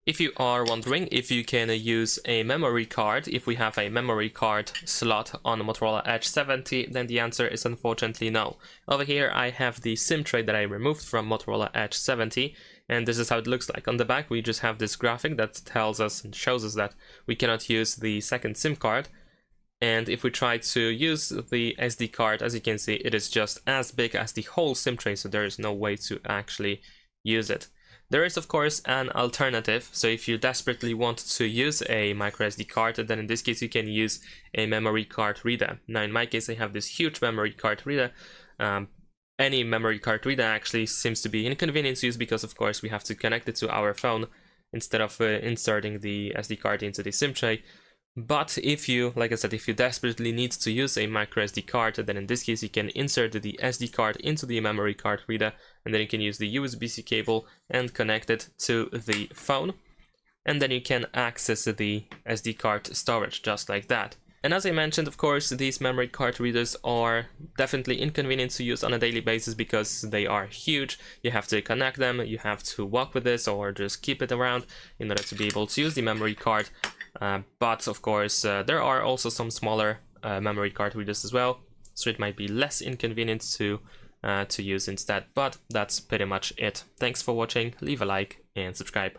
If you are wondering if you can use a memory card, if we have a memory card slot on the Motorola Edge 70, then the answer is unfortunately no. Over here I have the SIM tray that I removed from Motorola Edge 70, and this is how it looks like. On the back we just have this graphic that tells us and shows us that we cannot use the second SIM card. And if we try to use the SD card, as you can see, it is just as big as the whole SIM tray, so there is no way to actually use it. There is of course an alternative, so if you desperately want to use a microSD card, then in this case you can use a memory card reader. Now in my case I have this huge memory card reader. Any memory card reader actually seems to be inconvenient to use because of course we have to connect it to our phone instead of inserting the SD card into the SIM tray. But if you, like I said, if you desperately need to use a microSD card, then in this case you can insert the SD card into the memory card reader, and then you can use the USB-C cable and connect it to the phone, and then you can access the SD card storage just like that. And as I mentioned, of course, these memory card readers are definitely inconvenient to use on a daily basis because they are huge. You have to connect them, you have to walk with this or just keep it around in order to be able to use the memory card. But of course there are also some smaller memory card readers as well, so it might be less inconvenient to use instead. But that's pretty much it. Thanks for watching, leave a like and subscribe.